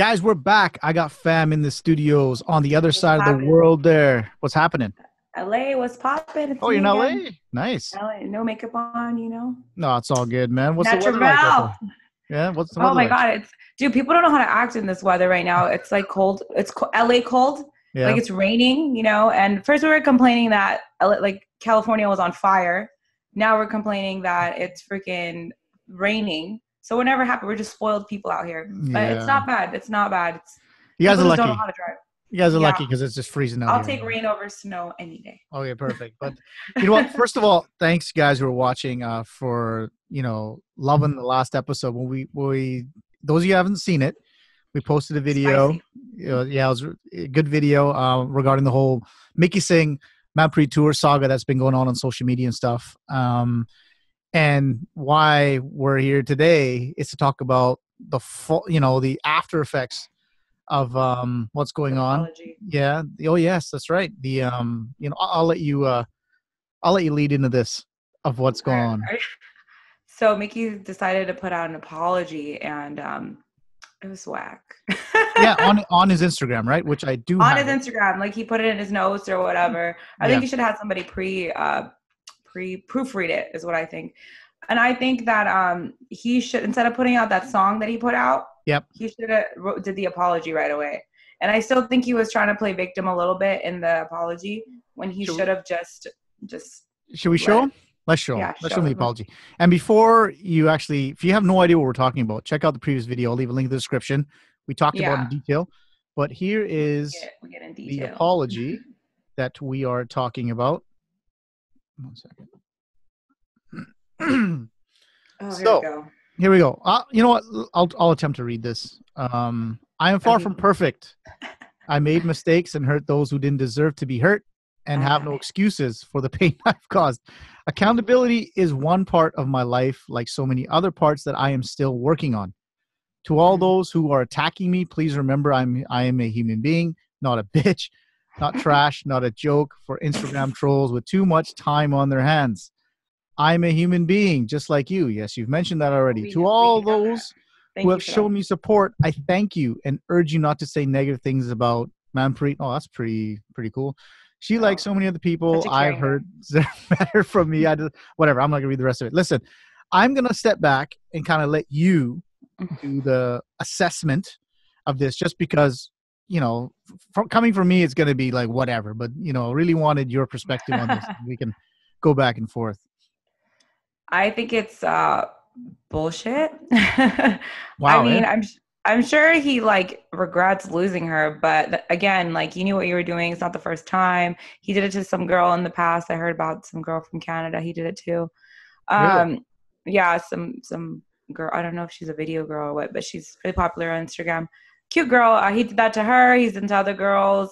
Guys, we're back. I got fam in the studios on the other What's side of the poppin'? world there. What's happening? LA, what's poppin'? It's Oh, you're me in again. LA? Nice. LA, no makeup on. No, it's all good, man. What's the weather like out Natural. there? Yeah, what's the Oh weather my like? God, it's dude. People don't know how to act in this weather right now. It's like cold. LA cold. Like Yeah. it's raining. And first we were complaining that like California was on fire. Now we're complaining that it's freaking raining. So we're never happy. We're just spoiled people out here. But it's Yeah. not bad. It's not bad. It's You guys people are just don't know lucky. how to drive. You guys are Yeah, lucky because it's just freezing out I'll here. take rain over snow any day. Okay, perfect. But you know what? First of all, thanks guys who are watching for, loving the last episode. When we those of you who haven't seen it, we posted a video. Spicy. Yeah, it was a good video regarding the whole Mickey Singh Manpreet tour saga that's been going on social media and stuff. And why we're here today is to talk about the after effects of what's The going on. apology. Yeah. Oh yes, that's right. I'll let you lead into this of what's All going right. on. So Mickey decided to put out an apology, and it was whack. Yeah, on his Instagram, right? Which I do On his have it. Instagram, like he put it in his notes or whatever. I Yeah. think you should have somebody pre proofread it, is what I think. And I think that he should, instead of putting out that song that he put out, Yep. he should have did the apology right away. And I still think he was trying to play victim a little bit in the apology when he should have just Should we show let it. him? Let's show him. Yeah, Let's show show him the him. apology. And before you actually, if you have no idea what we're talking about, check out the previous video. I'll leave a link in the description. We talked about it in Yeah, detail. But here is we get in the detail. apology that we are talking about. 1 second. Oh, here we So go. here we go. You know what? I'll attempt to read this. I am far from perfect. I made mistakes and hurt those who didn't deserve to be hurt, and have no excuses for the pain I've caused. Accountability is one part of my life, like so many other parts that I am still working on. To all those who are attacking me, please remember I am a human being, not a bitch, not trash, not a joke for Instagram trolls with too much time on their hands. I'm a human being, just like you. Yes, you've mentioned that already. To all Know that. those who Thank you have for shown that. me support, I thank you and urge you not to say negative things about Manpreet. Oh, that's pretty cool. She, like so many other people Such a I've caring heard better from me. Whatever. I'm not gonna read the rest of it. Listen, I'm gonna step back and kind of let you do the assessment of this, just because coming from me, it's gonna be like whatever. But really wanted your perspective on this. We can go back and forth. I think it's bullshit. I Wow. mean, I'm sure he like regrets losing her, but again, like you knew what you were doing. It's not the first time. He did it to some girl in the past. I heard about some girl from Canada. He did it too. Really? Yeah, some girl. I don't know if she's a video girl or what, but she's really popular on Instagram. Cute girl. He did that to her. He's into other girls.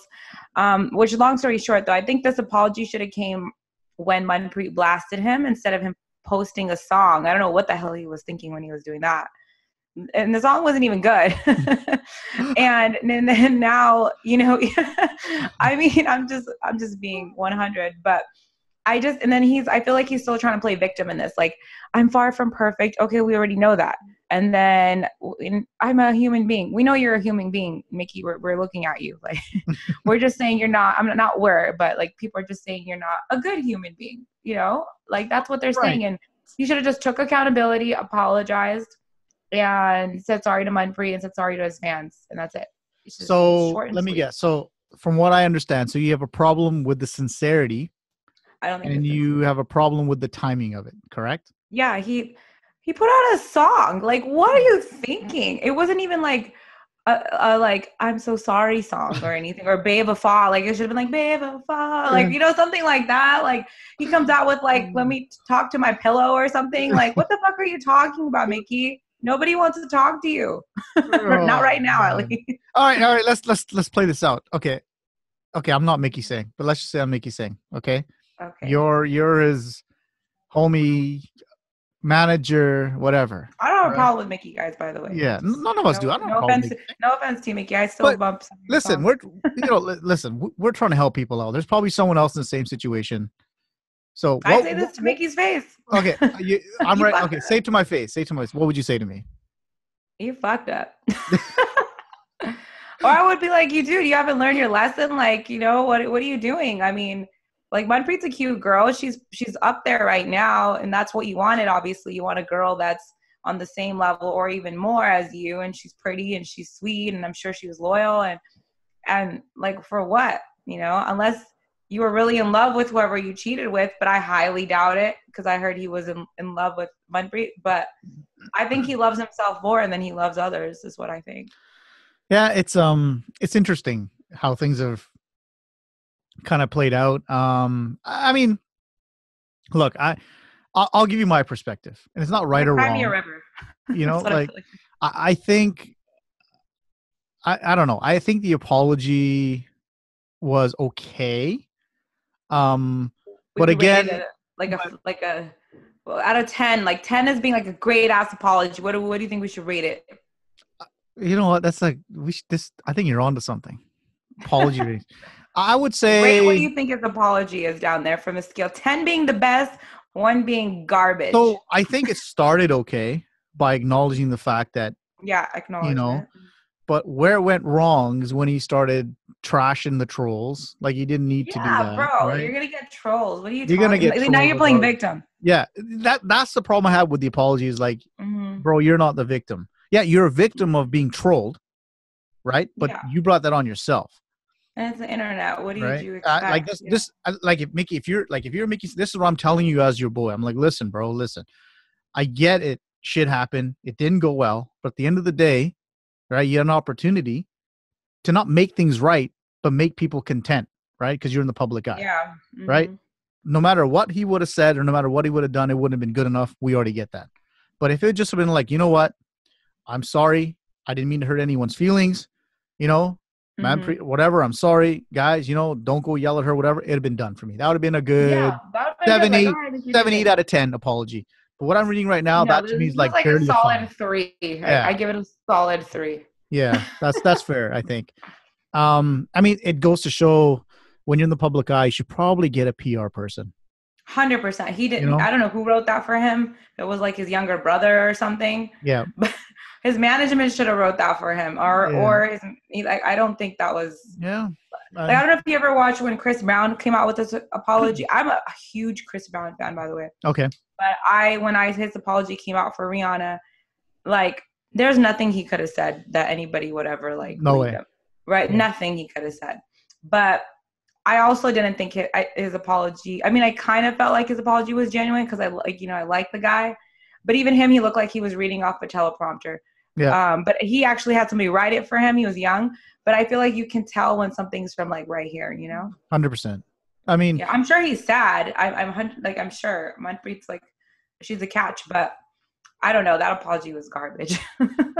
Which, long story short, though, I think this apology should have came when Manpreet blasted him instead of him posting a song. I don't know what the hell he was thinking when he was doing that. And the song wasn't even good. and then now, I mean, I'm just being 100, but and then I feel like he's still trying to play victim in this. Like, I'm far from perfect. Okay, we already know that. And then I'm a human being. We know you're a human being, Mickey. We're looking at you. Like, we're just saying you're not, but like people are just saying you're not a good human being, like that's what they're saying. Right. And you should have just took accountability, apologized, and said sorry to Manpreet and said sorry to his fans. And that's it. So let me guess. So from what I understand, so you have a problem with the sincerity. I don't think and you have a problem with the timing of it, correct? Yeah, he put out a song. Like, what are you thinking? It wasn't even like a like I'm so sorry song or anything, or Babe of Fall. Like, it should have been like Babe of Fall, like something like that. Like, he comes out with like let me talk to my pillow or something. Like, what the fuck are you talking about, Mickey? Nobody wants to talk to you. Not right now, at least. All right. Let's play this out. Okay. I'm not Mickey Singh, but let's just say I'm Mickey Singh. Okay. Okay. You're his homie, manager, whatever. I don't have a problem with Mickey, guys. By the way. Yeah, none of us do. I don't know. No offense to you, Mickey. I still bump. Listen, we're trying to help people out. There's probably someone else in the same situation. So I say this to Mickey's face. Okay, I'm right. Okay, say it to my face. What would you say to me? You fucked up. Or I would be like, you dude, you haven't learned your lesson. Like, what are you doing? I mean, like Manpreet's a cute girl. She's up there right now, and that's what you wanted. Obviously, you want a girl that's on the same level or even more as you, and she's pretty and she's sweet, and I'm sure she was loyal. And like, for what? Unless you were really in love with whoever you cheated with, but I highly doubt it because I heard he was in love with Manpreet. But I think he loves himself more and then he loves others, is what I think. Yeah, it's interesting how things have kind of played out. I mean, look, I'll give you my perspective, and it's not right or Cry me a wrong. river. Like like. I think I don't know. I think the apology was okay. But again, Well, out of 10, like 10 is being like a great ass apology. What do you think we should rate it? You know what? That's like I think you're onto something. Apology rating. I would say. What do you think his apology is down there from a scale? 10 being the best, 1 being garbage. So I think it started okay by acknowledging the fact that acknowledgement. But where it went wrong is when he started trashing the trolls. Like, he didn't need to do that. Bro, right? You're gonna get trolls. What are you? You're gonna get now you're playing victim. Yeah, that's the problem I have with the apology. Is like, bro, you're not the victim. Yeah, you're a victim of being trolled, right? But you brought that on yourself. And it's the internet. What do you expect? Like this, like if Mickey, if you're Mickey, this is what I'm telling you as your boy. I'm like, listen, bro, listen. I get it. Shit happened. It didn't go well. But at the end of the day, right, you had an opportunity to not make things right, but make people content, right? Because you're in the public eye. Yeah. Right? No matter what he would have said or no matter what he would have done, it wouldn't have been good enough. We already get that. But if it just been like, you know what? I'm sorry. I didn't mean to hurt anyone's feelings. Man, whatever. I'm sorry, guys. Don't go yell at her, whatever. It'd have been done for me. That would have been a good 7, 8 out of 10 apology. But what I'm reading right now, that to me is like a solid 3. I give it a solid 3. Yeah, that's fair, I think. I mean, it goes to show when you're in the public eye, you should probably get a PR person. 100%. He didn't. I don't know who wrote that for him. It was like his younger brother or something. Yeah. But his management should have wrote that for him, or his. I don't think that was. Yeah. I don't know if you ever watched when Chris Brown came out with his apology. I'm a huge Chris Brown fan, by the way. Okay. But when his apology came out for Rihanna, like, there's nothing he could have said that anybody would ever like. No way. Him, right? Yeah. Nothing he could have said. But I also didn't think his apology. I mean, I kind of felt like his apology was genuine because I like the guy. But even him, he looked like he was reading off a teleprompter. Yeah. But he actually had somebody write it for him. He was young. But I feel like you can tell when something's from like right here, 100%. I mean, yeah, I'm sure he's sad. I'm sure Manpreet's like, she's a catch, but I don't know. That apology was garbage.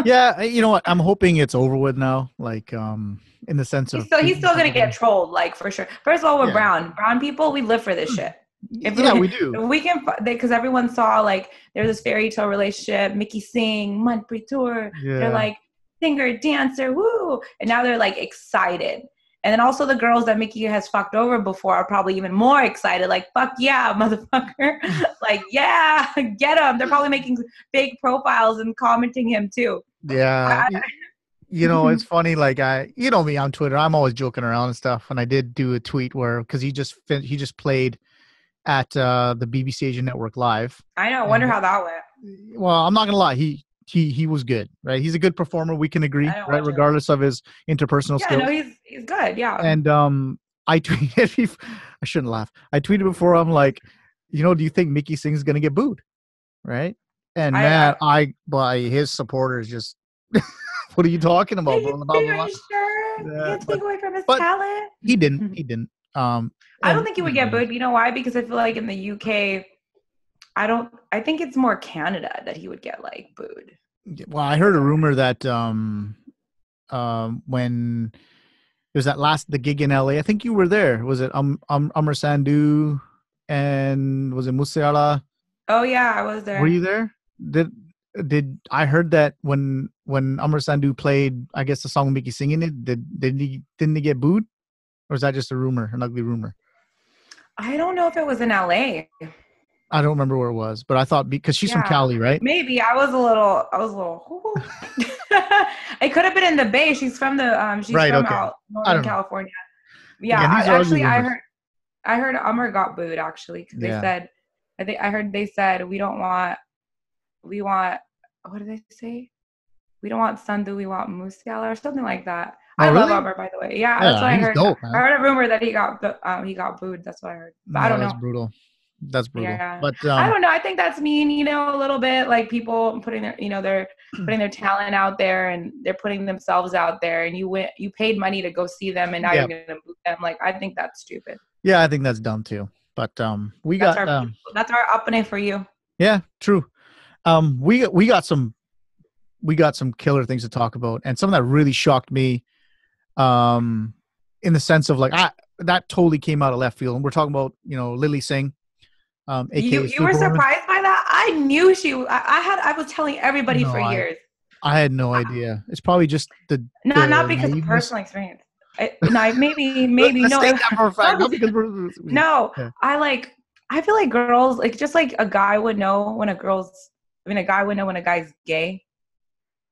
Yeah, you know what? I'm hoping it's over with now. Like, in the sense of he's still gonna get trolled, like, for sure. First of all, we're brown people. We live for this shit. We do. If we can, because everyone saw like there's this fairy tale relationship. Lilly Singh, Manpreet tour. Yeah. They're like singer, dancer, woo, and now they're like excited. And then also the girls that Mickey has fucked over before are probably even more excited. Like, fuck yeah, motherfucker. Like, yeah, get him. They're probably making fake profiles and commenting him too. Yeah. It's funny. Like, me on Twitter, I'm always joking around and stuff. And I did do a tweet because he just played at the BBC Asian Network Live. I know. I wonder how that went. Well, I'm not going to lie. He was good, right? He's a good performer. We can agree, right? Regardless of his interpersonal skills. No, he's good. Yeah. And I tweeted, I shouldn't laugh. I tweeted before, I'm like, do you think Lilly Singh is going to get booed? Right? And by his supporters just, what are you talking about, bro? Are you sure? You can't take away from his talent? He didn't. I don't think he would get booed. You know why? Because I feel like in the UK, I think it's more Canada that he would get like booed. Well, I heard a rumor that when it was the gig in LA, I think you were there. Was it Amr Sandhu and was it Musiala? Oh yeah, I was there. Were you there? Did I heard that when Amr Sandhu played, I guess, the song with Lilly Singh in it, didn't he get booed? Or is that just a rumor, an ugly rumor? I don't know if it was in LA. I don't remember where it was, but I thought because she's from Cali, right? Maybe I was a little. It could have been in the Bay. She's from the she's Right. from Okay. out I Northern don't know. California. Yeah, Again, these are ugly actually, rumors. I heard Umar got booed actually because they said, I heard they said we want what did they say? We don't want Sandhu, we want Musiala or something like that. Oh, I love really? Umar, by the way. Yeah, that's what Yeah, I he's heard. dope, I man. heard a rumor that he got booed. That's what I heard, but I No, don't that's know. brutal. That's brutal. Yeah, But I don't know. I think that's mean, a little bit. Like people putting their, they're putting their talent out there and they're putting themselves out there, and you paid money to go see them, and now you're gonna boot them. Like I think that's stupid. yeah, I think that's dumb too. But That's our opening for you. Yeah, true. We got some killer things to talk about, and something that really shocked me, in the sense of like that totally came out of left field, and we're talking about Lilly Singh, aka You were surprised by that? I knew I was telling everybody for years. I had no idea. It's probably just not because of personal experience. Maybe no. For a fact, not because no, yeah. I feel like girls, like just like a guy would know when a guy would know when a guy's gay.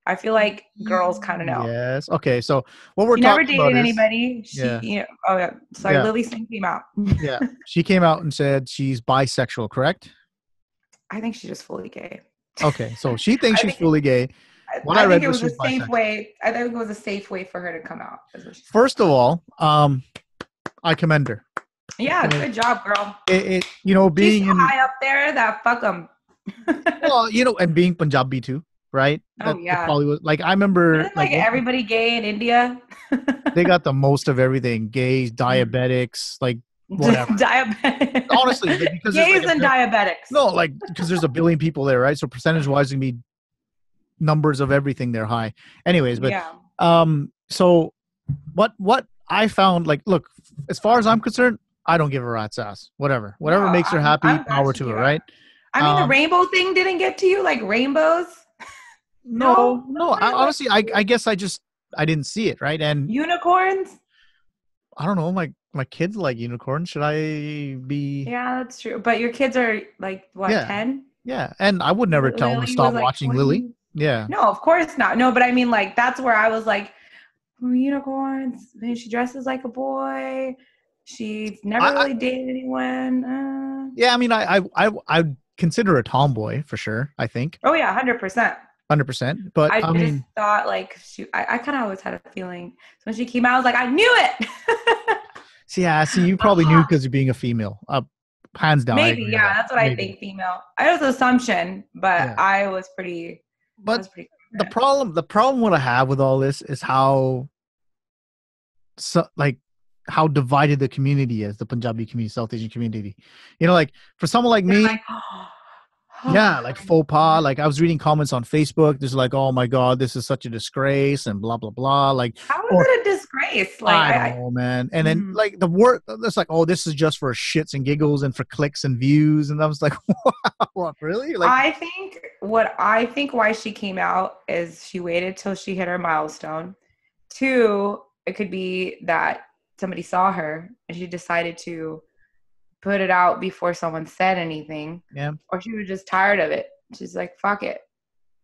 I feel like girls kind of know. Yes. Okay. So what we're talking about never dated anybody. Yeah. Lilly Singh came out. Yeah. She came out and said she's bisexual, correct? I think she's just fully gay. Okay. So she thinks she's fully gay. I think it was a safe way. I think it was a safe way for her to come out. First of all, I commend her. Yeah, good job, girl. Being she's so high up there that fuck them. Well, and being Punjabi too. Right? Yeah. Bollywood. Like I remember, isn't like everybody gay in India. They got the most of everything: gays, diabetics, like whatever. Diabetics. Honestly, because gays and diabetics. No, like because there's a billion people there, right? So percentage-wise, it be numbers of everything. They're high. Anyways, but so what I found, like, look, as far as I'm concerned, I don't give a rat's ass. Whatever makes her happy, power to her, right? I mean, the rainbow thing didn't get to you, like rainbows. No. Honestly, I guess I didn't see it, right? And unicorns. I don't know. My kids like unicorns. Should I be? Yeah, that's true. But your kids are like what, 10? Yeah, and I would never tell them to stop watching 20? Lily. Yeah. No, of course not. No, but I mean, like that's where I was like, unicorns. Man, she dresses like a boy. She's never really dated anyone. Yeah, I mean, I'd consider her a tomboy for sure. I think. Oh yeah, 100%. 100%, but I mean, just thought like I kind of always had a feeling. So when she came out, I was like, I knew it. See, you probably knew because you're being a female. Hands down. Maybe, yeah, that's what I think. Female. I was an assumption, but I was pretty. But the problem what I have with all this is how divided the community is, the Punjabi community, South Asian community. Like for someone like me. Yeah, like faux pas. Like I was reading comments on Facebook. There's like, oh my God, this is such a disgrace and blah, blah, blah. Like, how is it a disgrace? Like, I don't know, man. And then like the word, that's like, oh, this is just for shits and giggles and for clicks and views. And I was like, what, really? Like, I think why she came out is she waited till she hit her milestone. 2, it could be that somebody saw her and she decided to put it out before someone said anything. Yeah. Or she was just tired of it. She's like, fuck it.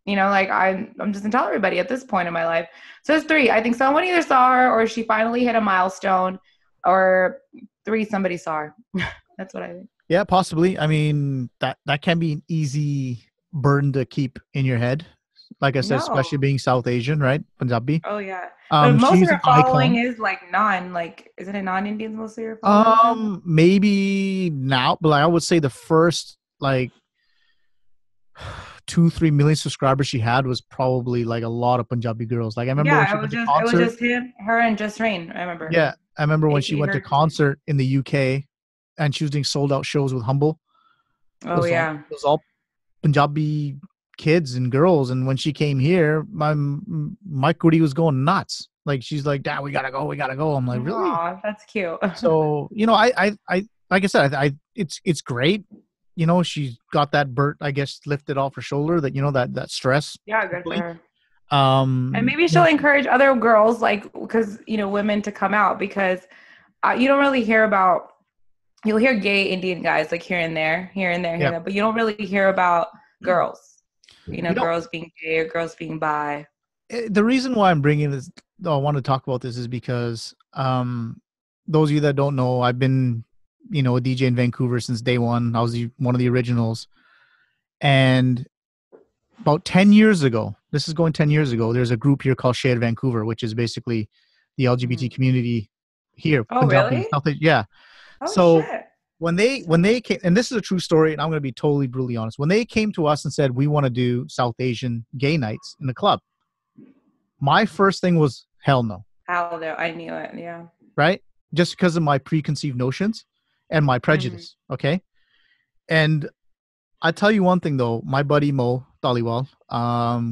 Like I'm just gonna tell everybody at this point in my life. So it's 3. I think someone either saw her or she finally hit a milestone, or 3, somebody saw her. That's what I think. Yeah, possibly. I mean, that can be an easy burden to keep in your head. Like I said, especially being South Asian, right? Punjabi. Oh yeah. But most of her following is like isn't it non-Indians mostly? Maybe now, but I would say the first like 2-3 million subscribers she had was probably like a lot of Punjabi girls. Like I remember when she went to concert. It was just her and Just Rain. I remember. Yeah, I remember when she went to concert in the UK, and she was doing sold out shows with Humble. Oh yeah, it was all Punjabi kids and girls, and when she came here, my Kudi was going nuts. Like she's like, Dad, we gotta go. I'm like, really? Aw, that's cute. So I like I said, it's great. She's got that burden, I guess, lifted off her shoulder. That that stress. Yeah, good for her. And maybe she'll encourage other girls, like, because women to come out, because you don't really hear about. You'll hear gay Indian guys like here and there, but you don't really hear about girls. Girls being gay or girls being bi. The reason why I'm bringing this, I want to talk about this, is because those of you that don't know, I've been, a DJ in Vancouver since day one. I was one of the originals. And about 10 years ago, this is going 10 years ago, there's a group here called Shared Vancouver, which is basically the LGBT community here. Oh, really? Yeah. Oh, So shit. when they came, and this is a true story, and I'm going to be totally brutally honest. When they came to us and said, we want to do South Asian gay nights in the club, my first thing was, hell no. Hell no. I knew it. Yeah. Right? Just because of my preconceived notions and my prejudice. Okay. And I tell you one thing though, my buddy Mo Dhaliwal,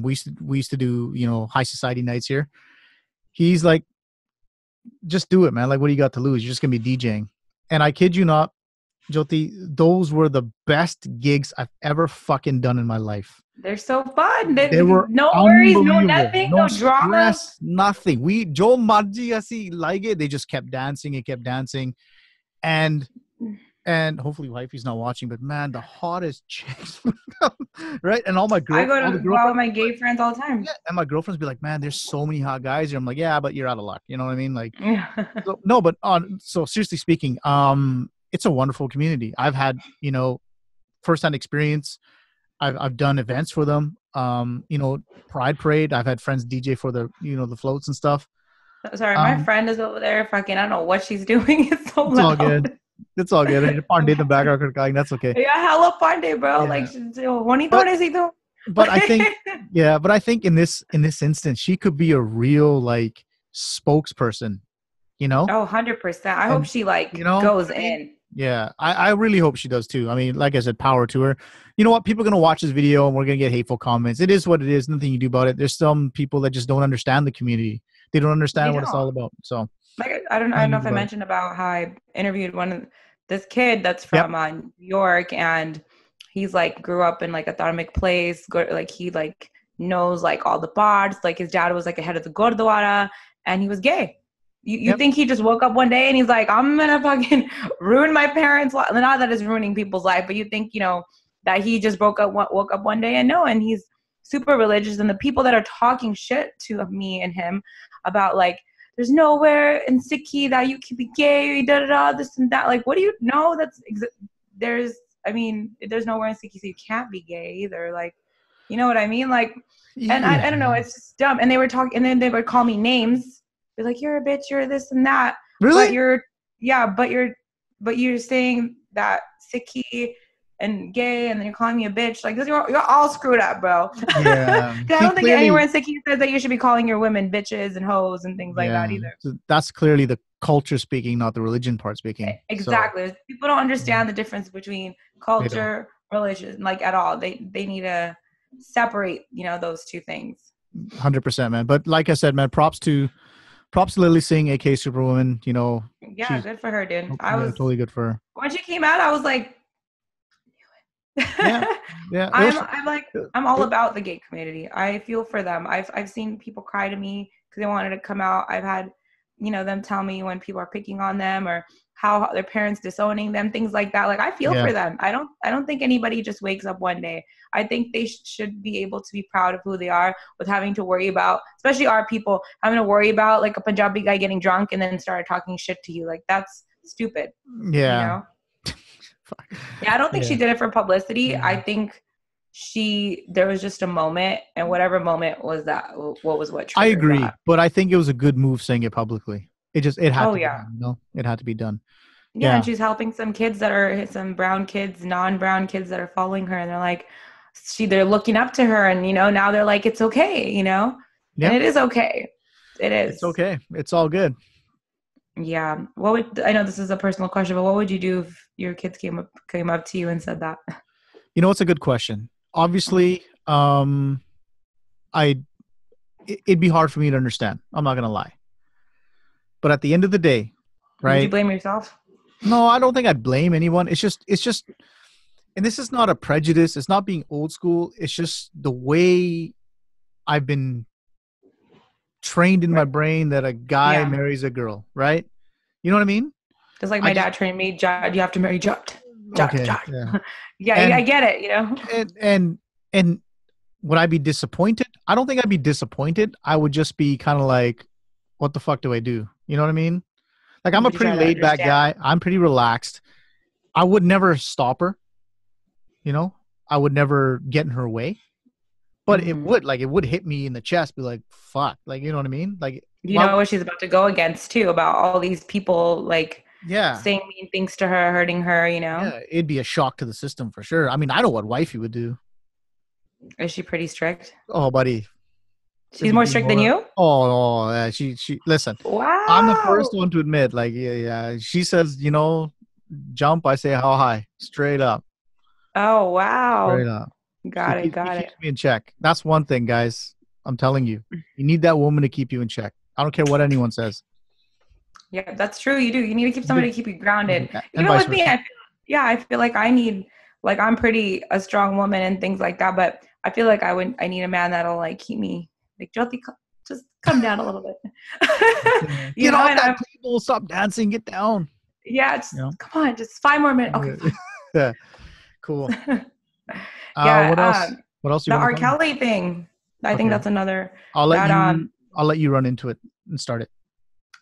we used to do, high society nights here. He's like, just do it, man. Like, what do you got to lose? You're just gonna be DJing. And I kid you not, Joty, those were the best gigs I've ever fucking done in my life. They're so fun. They were no worries, no nothing, no drama. Nothing. Jo marji asi like, they just kept dancing and kept dancing. And hopefully wifey's not watching, but man, the hottest chicks, right? And all my girls, I go with my gay friends all the time. Yeah, and my girlfriends be like, man, there's so many hot guys here. I'm like, yeah, but you're out of luck. You know what I mean? Like, no, but so seriously speaking, it's a wonderful community. I've had, firsthand experience. I've done events for them. Pride Parade. I've had friends DJ for the floats and stuff. Sorry, my friend is over there. Fucking, I don't know what she's doing. It's so loud. All good. It's all good. Pandey in the background, that's okay. Yeah, hello Pandey, bro. Yeah. Like, bonito. But I think, in this instance, she could be a real like spokesperson. Oh, 100%. I hope she goes in. Yeah, I really hope she does too. I mean, like I said, power to her. You know what? People are going to watch this video and we're going to get hateful comments. It is what it is. Nothing you do about it. There's some people that just don't understand the community. They don't understand what it's all about. So, like, I don't know if I mentioned about how I interviewed this kid that's from New York, and he's like grew up in like a dharmic place. He like knows like all the bars. Like his dad was like a head of the Gurdwara, and he was gay. You think he just woke up one day and he's like, I'm gonna fucking ruin my parents' life? Not that it's ruining people's life, but you think, that he just woke up one day, and no, and he's super religious. And the people that are talking shit to me and him about like, there's nowhere in Sikhi that you can be gay, this and that. Like, what do you know? There's nowhere in Sikhi so you can't be gay either. Like, you know what I mean? Like, and I don't know, it's just dumb. And they were talking, and then they would call me names. They're like, you're a bitch, you're this and that. Really? But you're saying that Sikhi and gay, and then you're calling me a bitch. Like, you're all screwed up, bro. Yeah. I don't think anywhere in Sikhi says that you should be calling your women bitches and hoes and things like that either. So that's clearly the culture speaking, not the religion part speaking. Exactly. So, people don't understand the difference between culture, religion, like at all. They need to separate, those two things. 100%, man. But like I said, man, props to Lilly Singh, aka Superwoman. Yeah, good for her, dude. I was totally good for her. When she came out, I was like, yeah. I'm all about the gay community. I feel for them. I've seen people cry to me because they wanted to come out. I've had, them tell me when people are picking on them or how their parents disowning them, things like that. Like, I feel for them. I don't think anybody just wakes up one day. I think they should be able to be proud of who they are with having to worry about, especially our people, having to worry about like a Punjabi guy getting drunk and then started talking shit to you. Like, that's stupid. Yeah. Yeah, I don't think she did it for publicity. Yeah. I think there was just a moment, and whatever moment was that, what I agree, but I think it was a good move saying it publicly. It had to be done, it had to be done. Yeah, and she's helping some kids some brown kids, non-brown kids that are following her, and they're like, they're looking up to her, and now they're like, it's okay, and it is okay. It is. It's okay. It's all good. Yeah. I know this is a personal question, but what would you do if your kids came up to you and said that? It's a good question. Obviously, it'd be hard for me to understand. I'm not gonna lie. But at the end of the day, right? Would you blame yourself? No, I don't think I'd blame anyone. It's just, and this is not a prejudice. It's not being old school. It's just the way I've been trained in my brain that a guy marries a girl, right? You know what I mean? Just like my dad trained me, you have to marry Jot. Okay, yeah, I get it, And would I be disappointed? I don't think I'd be disappointed. I would just be kind of like, what the fuck do I do? You know what I mean? Like, I'm a Would you pretty try to laid back understand? guy. I'm pretty relaxed. I would never stop her. You know, I would never get in her way. But Hmm. it would hit me in the chest, be like, fuck. Like, you know what I mean? Like, You why? know what she's about to go against too, about all these people like Yeah. saying mean things to her, hurting her, you know? Yeah. It'd be a shock to the system for sure. I mean, I know what wifey would do. Is she pretty strict? Oh, buddy. It'd She's be more game strict than over. you? She, listen, I'm the first Wow. one to admit, like, yeah. She says, jump. I say, how high? Straight up. Oh, Straight wow. up. Got it. She Got it. keeps me in check. That's one thing, guys. I'm telling you. You need that woman to keep you in check. I don't care what anyone says. Yeah, that's true. You do. You need to keep You do. somebody to keep you grounded. And Even vice with me, versa. I feel like I need, like, I'm pretty a strong woman and things like that. But I feel like I need a man that'll like keep me like Joty, just come down a little bit. Yeah. You Get know, off and that I'm table. Stop dancing. Get down. yeah, You just know? come on, just 5 more minutes. Okay, Yeah. Yeah. Cool. fine. Yeah, What else? What else do the you want R. to talk about? Kelly thing. I think Okay. that's another I'll let that you I'll let you run into it and start it.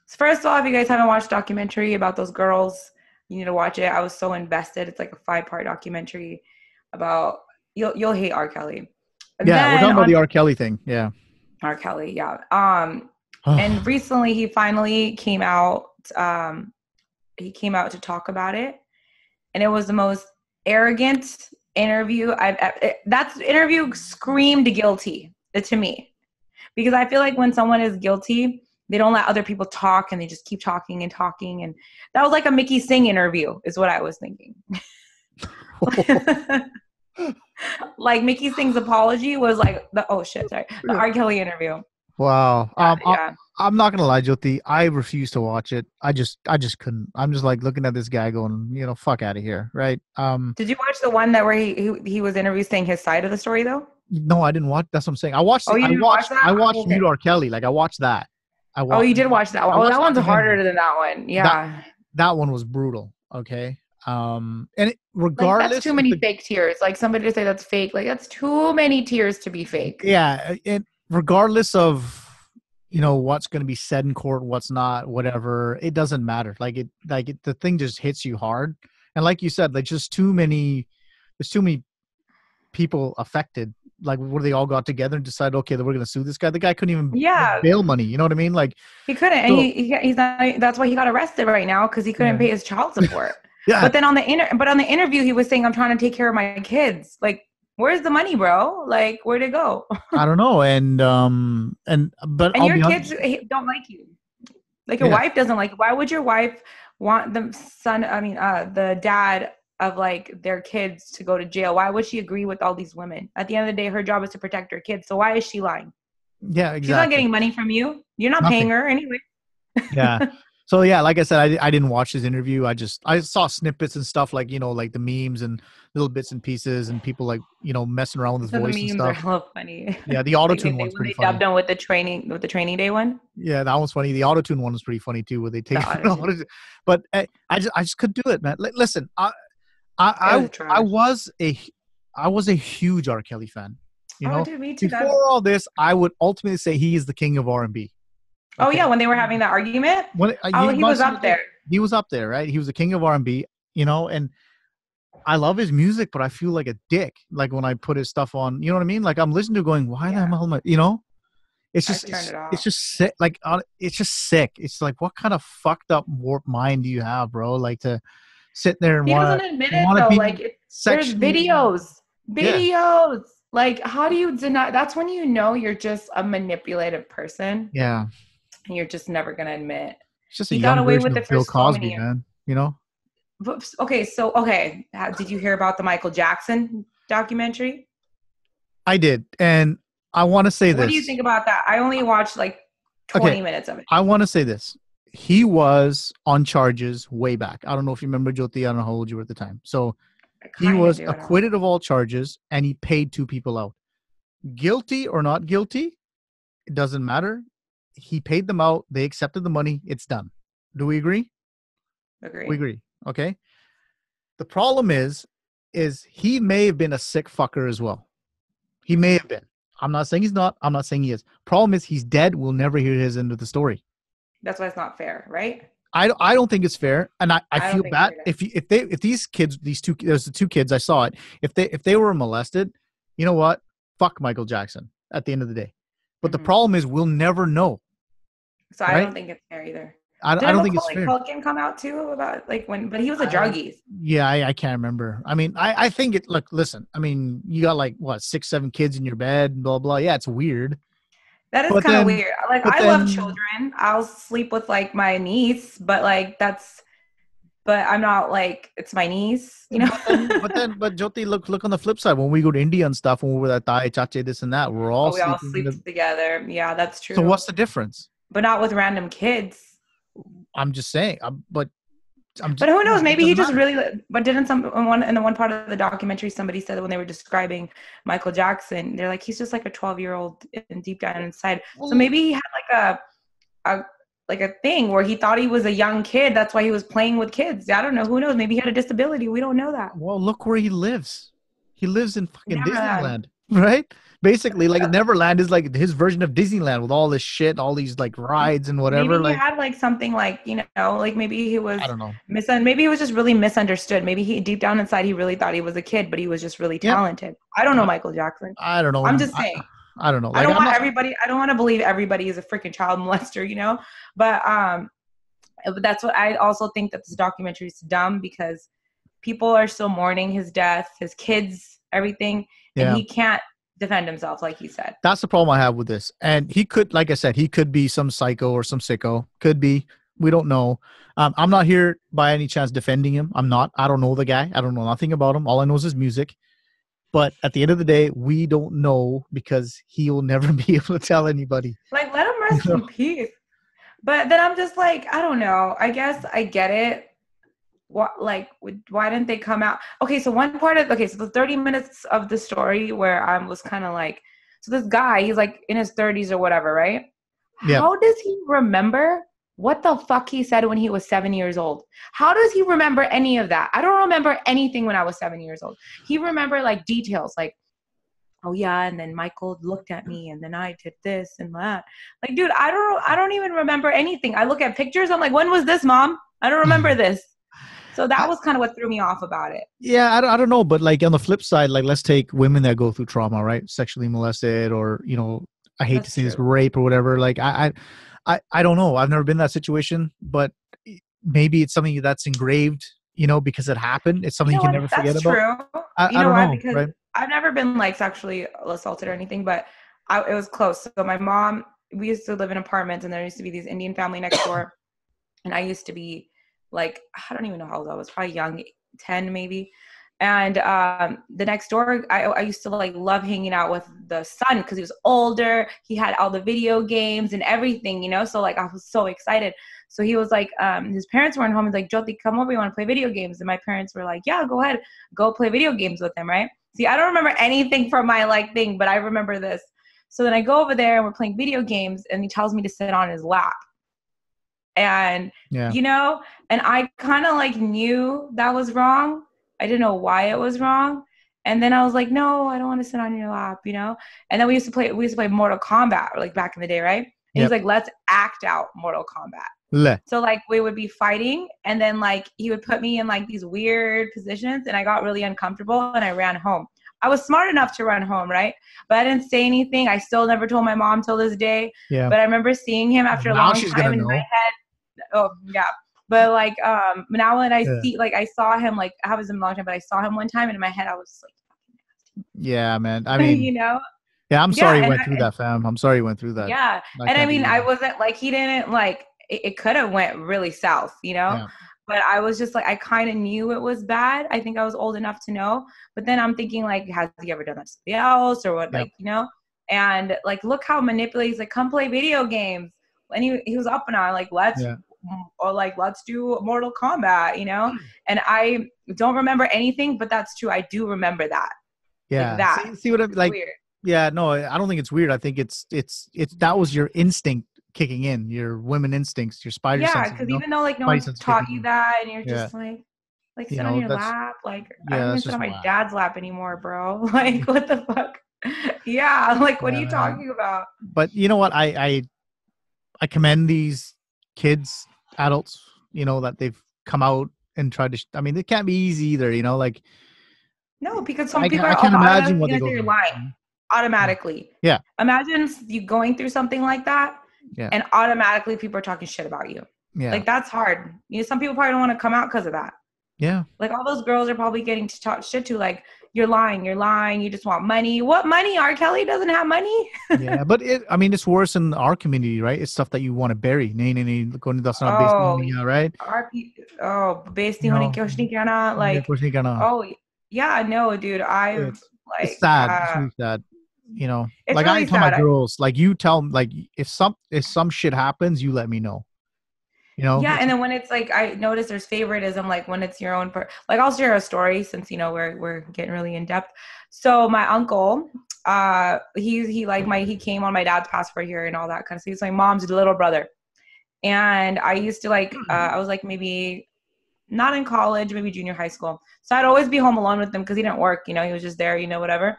First of all, if you guys haven't watched documentary about those girls, you need to watch it. I was so invested. It's like a 5-part documentary about you'll hate R. Kelly. And Yeah, we're then talking about on the R. Kelly thing. Yeah. R. Kelly, yeah. And recently he finally came out. He came out to talk about it, and it was the most arrogant interview That interview screamed guilty to me. Because I feel like when someone is guilty, they don't let other people talk and they just keep talking and talking. And that was like a Mickey Singh interview, is what I was thinking. Like Mickey Singh's apology was like the R. Kelly interview. Wow. Yeah. I'm not gonna lie, Jyoti. I refuse to watch it. I just couldn't. I'm just like looking at this guy going, fuck out of here, right? Did you watch the one that where he was interviewed saying his side of the story though? No, I didn't watch. That's what I'm saying. I watched. Oh, you didn't watch I that? watched Okay. Meet R. Kelly. Like I watched that. I Oh, watched. you did watch that one. I Oh, that watched one's documentary. harder than that one. That Yeah. that one was brutal. Okay. And Like that's regardless too if many the fake tears. Like somebody to say that's fake. Like that's too many tears to be fake. yeah, and regardless of what's going to be said in court, what's not, whatever, it doesn't matter. The thing just hits you hard, and like you said, like just too many. There's too many people affected. Like, what they all got together and decided, okay, that we're going to sue this guy. The guy couldn't even make Yeah, bail money. You know what I mean? Like, he couldn't, and so he's not. That's why he got arrested right now because he couldn't yeah, pay his child support. yeah. But then on the interview, he was saying, "I'm trying to take care of my kids." Like, where's the money, bro? Like, where'd it go? I don't know, and but And I'll your be kids honest. don't like you. Like your Yeah, wife doesn't like you. Why would your wife want the dad of like their kids to go to jail? Why would she agree with all these women? At the end of the day, her job is to protect her kids. So why is she lying? yeah, She's not exactly. getting money from you. You're not paying Nothing. her anyway. Yeah. So yeah, like I said, I didn't watch his interview. I saw snippets and stuff, like like the memes and little bits and pieces, and people like messing around with his So the voice and memes are stuff. hella funny. Yeah, the auto Like tune when one's they pretty dubbed funny. him with the training day one. Yeah, that one's funny. The auto tune one was pretty funny too, where they take The it auto tune. but I just couldn't do it, man. Listen, It I was I trash. was a I was a huge R. Kelly fan. Oh, dude, me too. That. Before all this, I would ultimately say he is the king of R&B. Oh Okay, yeah, when they were having that argument. when Oh, you he was must up there. he was up there, right? He was the king of R&B, and I love his music, but I feel like a dick like when I put his stuff on. You know what I mean? Like I'm listening to it going, why the Yeah, hell am I? It's I just turned it it's off. just sick. Like it's just sick. It's like, what kind of fucked up warped mind do you have, bro? Like to sit there and He want doesn't to admit it want to though. be Like there's sexually. videos, Yeah, videos. Like how do you deny? That's when you know you're just a manipulative person, yeah. and you're just never gonna admit. It's just a He got young away version with of it for Bill so Cosby, many years. man. Okay. Did you hear about the Michael Jackson documentary? I did, and I want to say What do you this. think about that? I only watched like Okay, 20 minutes of it. I want to say this. He was on charges way back. I don't know if you remember, Jyoti. I don't know how old you were at the time. So I he kind of was do. I don't know. acquitted of all charges, and he paid 2 people out. Guilty or not guilty, it doesn't matter. He paid them out. They accepted the money. It's done. Do we agree? We Agree. agree. Okay. The problem is he may have been a sick fucker as well. He may have been. I'm not saying he's not. I'm not saying he is. Problem is, he's dead. We'll never hear his end of the story. That's why it's not fair, right? I don't think it's fair, and I I don't feel think so bad either. if these kids, there's the two kids I saw it. If they were molested, you know what? Fuck Michael Jackson at the end of the day. But the Hmm. problem is, we'll never know, So I right? don't think it's fair either. I Didn't don't think it's Macaulay fair. Culkin come out too about like when? But he was a I druggie. Yeah, I can't remember. I mean, I think it. Look, listen. I mean, you got like what 6, 7 kids in your bed, blah blah. Yeah, it's weird. That is But kind of then, weird. Like but I love then, children. I'll sleep with like my niece, but like that's. But I'm not like it's my niece, you know. but Jyoti, look on the flip side. When we go to India and stuff, when we're at Thai, Chache, this and that, we're all Oh, we all sleeping. sleep together. Yeah, that's So true. what's the difference? But not with random kids. I'm just saying. But I'm But just, who knows? it Maybe he doesn't just matter. really. But didn't some in the one part of the documentary somebody said that when they were describing Michael Jackson, they're like he's just like a 12-year-old in deep down inside. So Well, maybe he had a like a thing where he thought he was a young kid. That's why he was playing with kids. I don't know. Who knows? Maybe he had a disability. We don't know that. look where he lives. He lives in fucking Never. Disneyland, right? Basically, like Neverland is like his version of Disneyland with all this shit, all these like rides and Maybe whatever. he Like, had like something like, like maybe he was I don't know. maybe he was just really misunderstood. Maybe he deep down inside he really thought he was a kid, but he was just really Yep. talented. I don't know I, Michael Jackson. I don't I'm know. just saying. I don't know. Like, I'm not. I don't want to believe everybody is a freaking child molester, but that's what I also think that this documentary is dumb because people are still mourning his death, his kids, everything, and Yeah. he can't defend himself like he said. That's the problem I have with this. And he could, like I said, he could be some psycho or some sicko. Could be. We don't know. I'm not here by any chance defending him. I'm not. I don't know the guy. I don't know nothing about him. All I know is his music. But at the end of the day, we don't know because he will never be able to tell anybody. Like let him You rest know? in peace. But then I'm just like, I don't know. I guess I get it. What like why didn't they come out? Okay, so so the 30 minutes of the story where I was kind of like, so this guy, he's like in his 30s or whatever, right? Yeah. How does he remember what the fuck he said when he was 7 years old? How does he remember any of that? I don't remember anything when I was 7 years old. He remember like details, like, oh yeah, and then Michael looked at me and then I did this and that. Like, dude, I don't even remember anything. I look at pictures, I'm like, when was this, mom? I don't remember this. So that was kind of what threw me off about it. Yeah, I don't know. But like on the flip side, like let's take women that go through trauma, right? Sexually molested or, I hate to That's say this, true. rape or whatever. Like I don't know. I've never been in that situation, but maybe it's something that's engraved, because it happened. It's You something you know can what? never forget That's about. true. You I know don't what? know, Because right? I've never been like sexually assaulted or anything, but it was close. So my mom, we used to live in apartments, and there used to be these Indian family next door, and I used to be like, I don't even know how old I was, probably young, 10 maybe. And the next door, I used to like love hanging out with the son because he was older. He had all the video games and everything, So like I was so excited. So he was like, his parents weren't home. He's like, Joty, come over. You want to play video games? And my parents were like, yeah, go ahead, go play video games with him, right? See, I don't remember anything from my like thing, but I remember this. So then I go over there and we're playing video games, and he tells me to sit on his lap. And Yeah. And I kind of like knew that was wrong. I didn't know why it was wrong. And then I was like, no, I don't want to sit on your lap, And then we used to play Mortal Kombat, like back in the day, right? And he's Yep. like, let's act out Mortal Kombat. Le. So like we would be fighting, and then like he would put me in like these weird positions, and I got really uncomfortable and I ran home. I was smart enough to run home, right? But I didn't say anything. I still never told my mom till this day. Yeah. But I remember seeing him after a Now long she's time gonna in my know. head. Oh yeah. But like now when I Yeah. see, like I saw him, like I was in a long time, but I saw him one time and in my head I was like, Yeah, man. I mean, yeah, I'm Yeah, sorry you and went through that, fam. I'm sorry you went through that. yeah. I And I can't mean, believe I it. wasn't like, he didn't like it could have went really south, Yeah. But I was just like, I kind of knew it was bad. I think I was old enough to know. But then I'm thinking like, has he ever done that to somebody else or what? Yep. Like, and like, look how manipulated. He's like, come play video games. And he was up and on like, let's do Mortal Kombat, And I don't remember anything, but that's true. I do remember that. Yeah. Like that. See what I like? Weird. Yeah, no, I don't think it's weird. I think it's that was your instinct kicking in, your women instincts, your spider Yeah, senses. because even though like no Spidey one's sense taught kicking you in. that, and you're Yeah. just like sit on your That's lap. Like I don't even that's sit just on my wild. dad's lap anymore, bro. Like what the fuck, Yeah, like, what are Yeah, you man. talking about? But you know what? I commend these kids, adults, that they've come out and tried to. I mean, it can't be easy either. Like No, because some people I are can't imagine automatically what they gonna say go you're through. lying. Automatically. Yeah, Imagine you going through something like that, yeah, and automatically people are talking shit about you. yeah, Like, that's hard. Some people probably don't want to come out because of that. yeah. Like, all those girls are probably getting to talk shit to, like, you're lying, you just want money. What money? R. Kelly doesn't have money. Yeah, but it's worse in our community, right? It's stuff that you want to bury. Nee, nee, nee, that's not based on Oh, me, right? based You on know, yeah, like, oh, yeah, no, dude, I've, it's like, sad. It's really sad. it's Like I really tell my sad. girls, like you tell, like if some shit happens, you let me know. Yeah, It's and then when it's like, I notice there's favoritism, like when it's your own like, I'll share a story since we're getting really in depth. So my uncle, he came on my dad's passport here and all that kind of stuff. He's my mom's little brother, and I used to I was like maybe not in college, maybe junior high school. So I'd always be home alone with him because he didn't work. He was just there, whatever.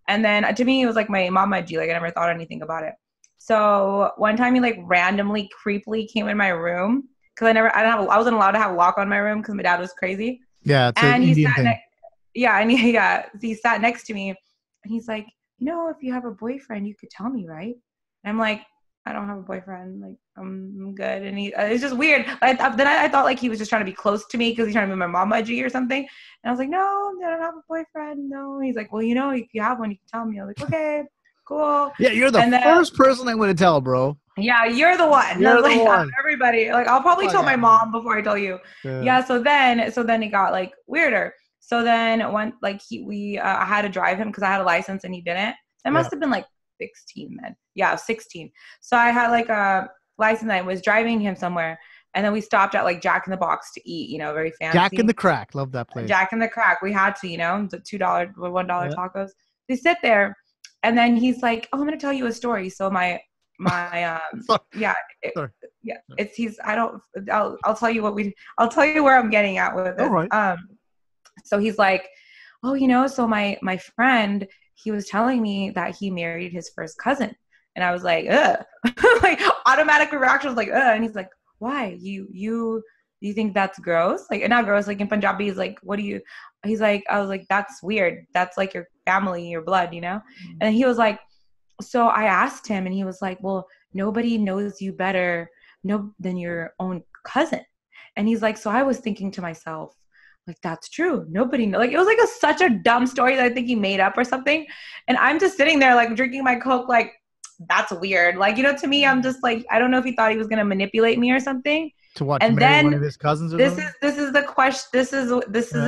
And then to me, it was like my mama G. Like, I never thought anything about it. So one time he like randomly, creepily came in my room because I wasn't allowed to have a lock on my room because my dad was crazy. yeah, it's an And he Indian sat thing. he sat next to me, and he's like, if you have a boyfriend, you could tell me, right? And I'm like, I don't have a boyfriend. Like, I'm good. And it's just weird. Then I thought like he was just trying to be close to me because he's trying to be my mama G or something. And I was like, no, I don't have a boyfriend. No. He's like, well, if you have one, you can tell me. I was like, okay, cool. Yeah, you're the And then, first person I'm going to tell, bro. yeah, you're the one. And I You're was the like, one. everybody. Like, I'll probably Fuck tell my out of here. mom before I tell you. Yeah. Yeah. So then it got like weirder. So then when like I had to drive him because I had a license and he didn't. I must have been like 16 then. Yeah, 16. So I had like a license. I was driving him somewhere, and then we stopped at like Jack in the Box to eat. Very fancy. Jack in the Crack, love that place. Jack in the Crack. We had to, the $2 or $1 Yeah. tacos. We sit there, and then he's like, "Oh, I'm gonna tell you a story." So my Sorry. yeah Sorry. yeah it's he's I don't I'll tell you I'll tell you where I'm getting at with this. All right. So he's like, oh, so my friend, he was telling me that he married his first cousin. And I was like, ugh. Like, automatic reaction was like, ugh. And he's like, why? You think that's gross? Like, not gross, like in Punjabi, he's like, he's like, I was like, that's weird. That's like your family, your blood, And he was like, so I asked him, and he was like, well, nobody knows you better than your own cousin. And he's like, so I was thinking to myself, like, that's true. Nobody knows. Like, it was like such a dumb story that I think he made up or something. And I'm just sitting there like drinking my Coke, like, that's weird. Like, to me, I'm just like, I don't know if he thought he was going to manipulate me or something. To what? And to marry then one of his cousins or something? this is the question. This is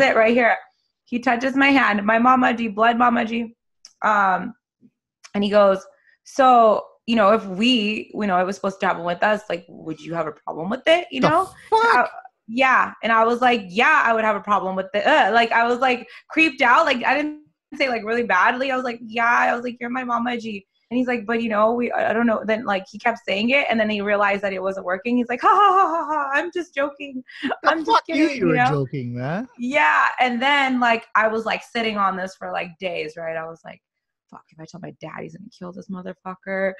it right here. He touches my hand, my mama G, blood mama G. And he goes, so, if we, it was supposed to happen with us, like, would you have a problem with it? The fuck? Yeah. And I was like, yeah, I would have a problem with it. Like, I was like creeped out. Like, I didn't say like really badly. I was like, yeah, I was like, you're my mama G. And he's like, but I don't know. Then like he kept saying it, and then he realized that it wasn't working. He's like, ha ha ha ha ha, I'm just joking. I'm just kidding. You were joking, man. Yeah. And then like I was like sitting on this for like days, right? I was like, fuck, if I tell my dad he's gonna kill this motherfucker.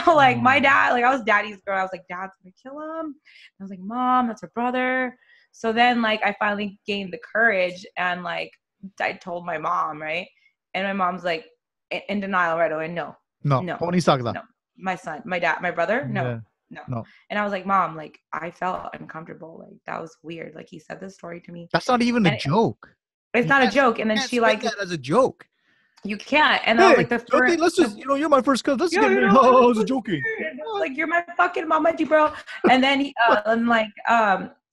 Like my dad, like I was daddy's girl. I was like, dad's gonna kill him. I was like, mom, that's her brother. So then like I finally gained the courage, and like I told my mom, right? And my mom's like in denial right away. No. What are you talking about? No. My son, my dad, my brother? No. Yeah. No. And I was like, mom, like I felt uncomfortable. Like that was weird. Like he said this story to me. That's not even a joke. It's not a joke. And then she like that as a joke. You can't. And I was like, Joty, let's just, you're my first cousin. Let's get married. Oh, I was joking. Like, you're my fucking mama, bro. And then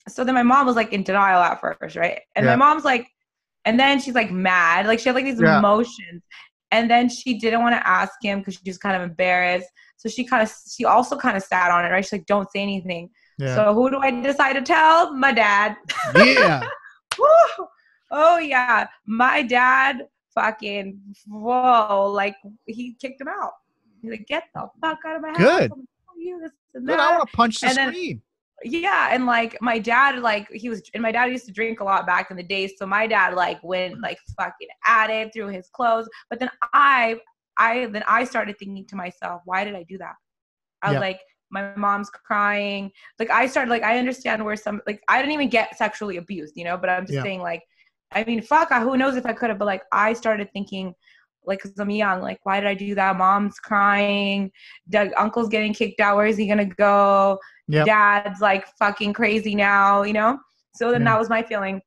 so then my mom was like in denial at first, right? And my mom's like, and then she's like mad. Like she had like these emotions. And then she didn't want to ask him because she was kind of embarrassed. So she also kind of sat on it, right? She's like, don't say anything. Yeah. So who do I decide to tell? My dad. Yeah. Oh, yeah. My dad fucking, whoa, like he kicked him out. He's like, get the fuck out of my house. Good. Like, you, this and that. Good. I want to punch the screen. Yeah, and like my dad, like my dad used to drink a lot back in the day, so my dad like went like fucking at it through his clothes. But then I I started thinking to myself, why did I do that? I was like, my mom's crying. Like I started, like, I understand where some, like, I didn't even get sexually abused, you know, but I'm just saying, like, I mean, fuck, who knows if I could have, but like, I started thinking, like, cause I'm young, like, why did I do that? Mom's crying. Uncle's getting kicked out. Where is he going to go? Dad's like fucking crazy now, you know? So then that was my feeling.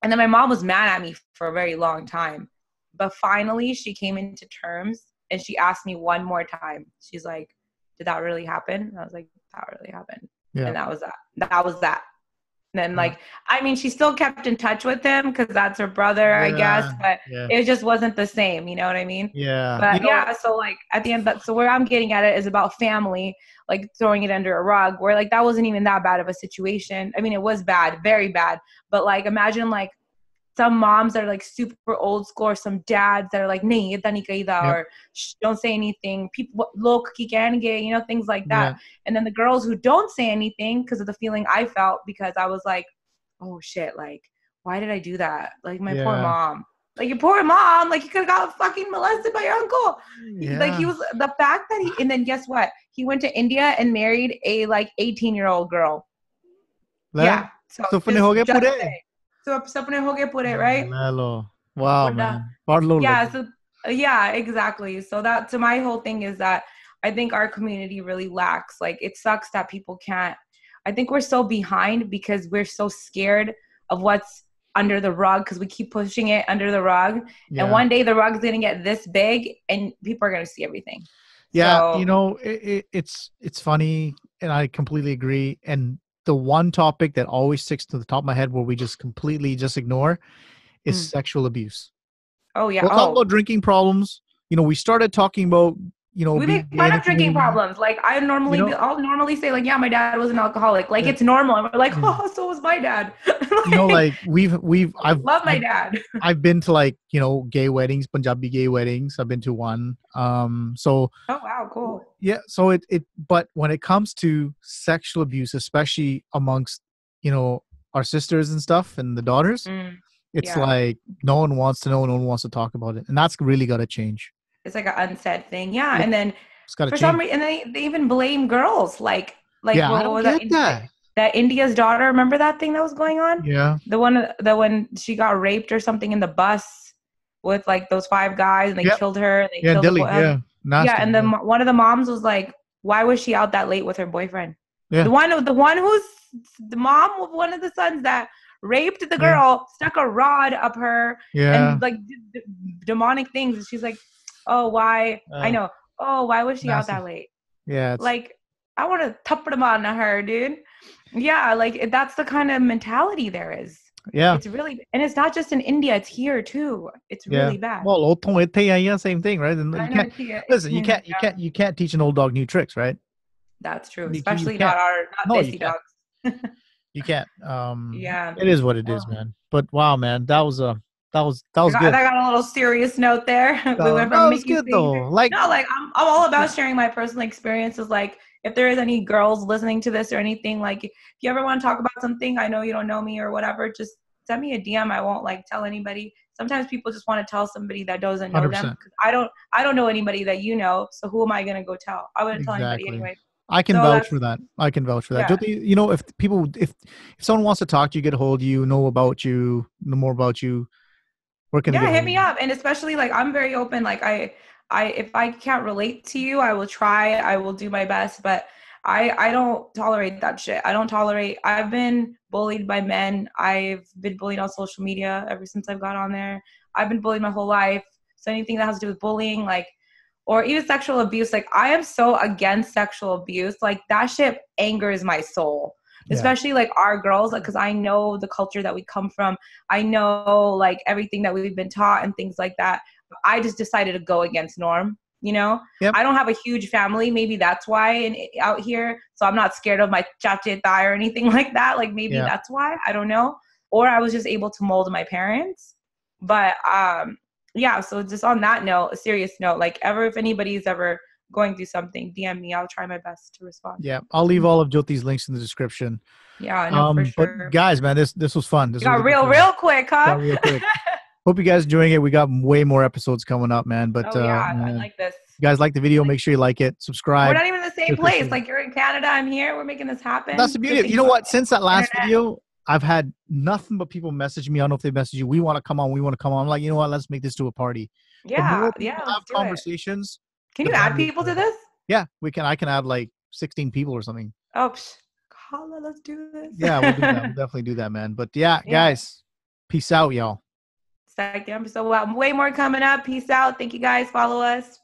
And then my mom was mad at me for a very long time, but finally she came into terms and she asked me one more time. She's like, did that really happen? And I was like, that really happened. And that was that. That was that. And then, like, I mean, she still kept in touch with him because that's her brother, I guess, but it just wasn't the same. You know what I mean? Yeah. But so like at the end, so where I'm getting at it is about family, like throwing it under a rug, where like that wasn't even that bad of a situation. I mean, it was bad, very bad. But like, imagine like some moms that are like super old school, or some dads that are like, nahi, ita nahi kahida, or don't say anything. People, log ki kahange, you know, things like that. And then the girls who don't say anything because of the feeling I felt, because I was like, oh shit, like, why did I do that? Like, my poor mom. Like, your poor mom, like, you could have got fucking molested by your uncle. Like, he was, the fact that he, and then guess what? He went to India and married a like 18-year-old girl. Yeah. So sapne ho gaye pure, right? Wow, man. Yeah, so yeah, exactly. So that, so my whole thing is that I think our community really lacks, like, it sucks that people can't, I think we're so behind because we're so scared of what's under the rug, because we keep pushing it under the rug. And one day the rug's going to get this big and people are going to see everything. You know, it's funny, and I completely agree. And the one topic that always sticks to the top of my head where we just completely just ignore is sexual abuse. Oh yeah. We'll talk about drinking problems. You know, we started talking about, you know, we make fun of drinking problems. Like, I'll normally say, like, yeah, my dad was an alcoholic. Like, it's normal. And we're like, oh, so was my dad. Like, you know, like I love my dad. I've been to, like, you know, gay weddings, Punjabi gay weddings. I've been to one. So. Oh wow, cool. Yeah. So but when it comes to sexual abuse, especially amongst, you know, our sisters and stuff and the daughters, it's like no one wants to know, no one wants to talk about it, and that's really got to change. It's like an unsaid thing, and then for some reason, and they even blame girls, like I don't get that. That India's daughter, remember that thing that was going on? Yeah, the one that when she got raped or something in the bus with like those 5 guys, and they killed her, and they killed Delhi, the nasty, and then one of the moms was like, why was she out that late with her boyfriend? The one who's the mom of one of the sons that raped the girl, stuck a rod up her, and like demonic things, and she's like, oh, why? I know. Oh, why was she out that late? Yeah. Like, I want to tappad on her, dude. Yeah, like, that's the kind of mentality there is. Yeah. It's really, and it's not just in India, it's here too. It's really bad. Well, same thing, right? And you can't teach an old dog new tricks, right? That's true. Especially not desi dogs. You can't. It is what it is, man. But wow, man, that was good. I got a little serious note there. We went from Mickey good though. Like, no, like, I'm all about sharing my personal experiences. Like, if there is any girls listening to this or anything, like, if you ever want to talk about something, I know you don't know me or whatever, just send me a DM. I won't like tell anybody. Sometimes people just want to tell somebody that doesn't know 100%. Them. Because I don't know anybody that you know. So who am I gonna go tell? I wouldn't tell anybody anyway. I can vouch for that. Joty, you know, if someone wants to talk to you, get a hold of you, know more about you, where can they get hit me up. And especially, like, I'm very open. Like, I if I can't relate to you, I will try. I will do my best. But I don't tolerate that shit. I've been bullied by men. I've been bullied on social media ever since I've got on there. I've been bullied my whole life. So anything that has to do with bullying, like, or even sexual abuse, like, I am so against sexual abuse. Like, that shit angers my soul. Especially like our girls, like, because I know the culture that we come from. I know, like, everything that we've been taught and things like that. I just decided to go against norm, you know? I don't have a huge family. Maybe that's why out here. So I'm not scared of my chache thigh or anything like that. Like, maybe that's why. I don't know. Or I was just able to mold my parents. But so just on that note, a serious note, like, if anybody's ever going through something, DM me. I'll try my best to respond. Yeah, I'll leave all of Joty's links in the description. Yeah, I know, for sure. But guys, man, this was fun. This got real quick, huh? Got real quick. Hope you guys enjoying it. We got way more episodes coming up, man. But Oh yeah, I like this. you guys like the video, make sure you like it, subscribe. We're not even in the same place. Like you're in Canada, I'm here. We're making this happen. That's the beauty. You know what? Since that last video, I've had nothing but people message me. I don't know if they message you. We want to come on. We want to come on. I'm like, you know what? Let's make this to a party. Yeah, have conversations. Can you add people to this? Yeah, we can. I can add like 16 people or something. Oh, Carla, let's do this. Yeah, we'll do that. We'll definitely do that, man. But yeah, guys, peace out, y'all. Second episode. Well, way more coming up. Peace out. Thank you guys. Follow us.